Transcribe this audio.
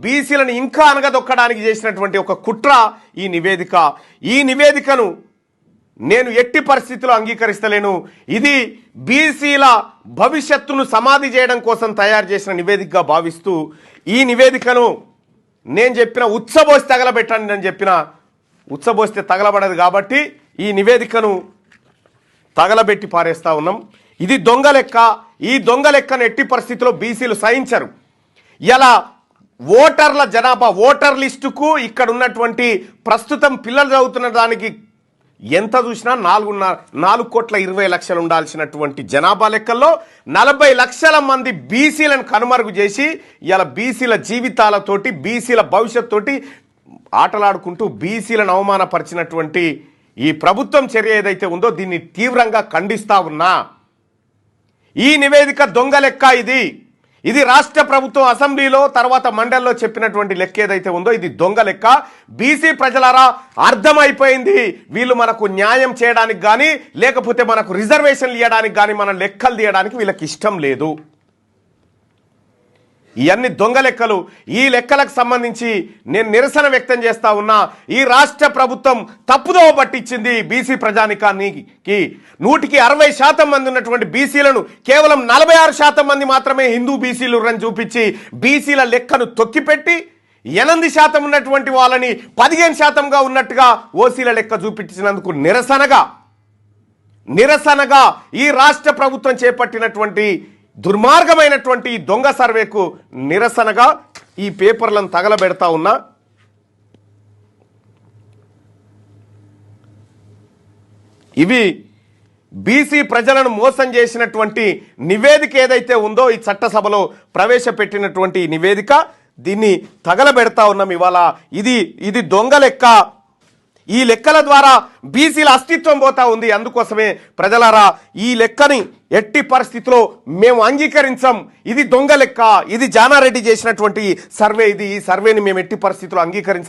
బీసీలను ఇంకా అనగదొక్కడానికి చేసినటువంటి ఒక కుట్ర ఈ నివేదిక. ఈ నివేదికను నేను ఎట్టి పరిస్థితుల్లో అంగీకరిస్తలేను. ఇది బీసీల భవిష్యత్తును సమాధి చేయడం కోసం తయారు చేసిన నివేదికగా భావిస్తూ ఈ నివేదికను నేను చెప్పిన ఉచ్చబోసి తగలబెట్టండి అని చెప్పిన ఉచ్చబోస్తే తగలబడదు కాబట్టి ఈ నివేదికను తగలబెట్టి పారేస్తా ఉన్నాం. ఇది దొంగ లెక్క. ఈ దొంగ లెక్కను ఎట్టి పరిస్థితుల్లో బీసీలు సహించరు. ఇలా ఓటర్ల జనాభా ఓటర్ లిస్టుకు ఇక్కడ ఉన్నటువంటి ప్రస్తుతం పిల్లలు చదువుతున్న దానికి ఎంత చూసినా 4,20,00,000 ఉండాల్సినటువంటి జనాభా లెక్కల్లో 40 లక్షల మంది బీసీలను కనుమరుగు చేసి ఇలా బీసీల జీవితాలతోటి బీసీల భవిష్యత్తు ఆటలాడుకుంటూ బీసీలను అవమానపరిచినటువంటి ఈ ప్రభుత్వం చర్య ఏదైతే ఉందో దీన్ని తీవ్రంగా ఖండిస్తా ఉన్నా. ఈ నివేదిక దొంగ లెక్క. ఇది రాష్ట్ర ప్రభుత్వం అసెంబ్లీలో తర్వాత మండలిలో చెప్పినటువంటి లెక్క ఏదైతే ఉందో ఇది దొంగ లెక్క. బీసీ ప్రజలారా అర్థమైపోయింది. వీళ్ళు మనకు న్యాయం చేయడానికి కానీ లేకపోతే మనకు రిజర్వేషన్లు ఇవ్వడానికి కానీ మన లెక్కలు తీయడానికి వీళ్ళకి ఇష్టం లేదు. ఇవన్నీ దొంగ లెక్కలు. ఈ లెక్కలకు సంబంధించి నేను నిరసన వ్యక్తం చేస్తా ఉన్నా. ఈ రాష్ట్ర ప్రభుత్వం తప్పుదోవ పట్టించింది బీసీ ప్రజానికానికి. 160% మంది ఉన్నటువంటి బీసీలను కేవలం 46% మంది మాత్రమే హిందూ బీసీలు అని చూపించి బీసీల లెక్కను తొక్కిపెట్టి 8% ఉన్నటువంటి వాళ్ళని 15%గా ఉన్నట్టుగా ఓసీల లెక్క చూపించినందుకు నిరసనగా ఈ రాష్ట్ర ప్రభుత్వం చేపట్టినటువంటి దుర్మార్గమైనటువంటి దొంగ సర్వేకు నిరసనగా ఈ పేపర్లను తగలబెడతా ఉన్నా. ఇవి బీసీ ప్రజలను మోసం చేసినటువంటి నివేదిక ఏదైతే ఉందో ఈ చట్టసభలో ప్రవేశపెట్టినటువంటి నివేదిక దీన్ని తగలబెడతా ఉన్నాం ఇవాళ. ఇది దొంగ లెక్క. ఈ లెక్కల ద్వారా బీసీల అస్తిత్వం పోతా ఉంది. అందుకోసమే ప్రజలారా ఈ లెక్కని ఎట్టి పరిస్థితిలో మేము అంగీకరించాం. ఇది దొంగ లెక్క. ఇది జానారెడ్డి చేసినటువంటి సర్వే. ఈ సర్వేని మేము ఎట్టి పరిస్థితిలో అంగీకరించాం.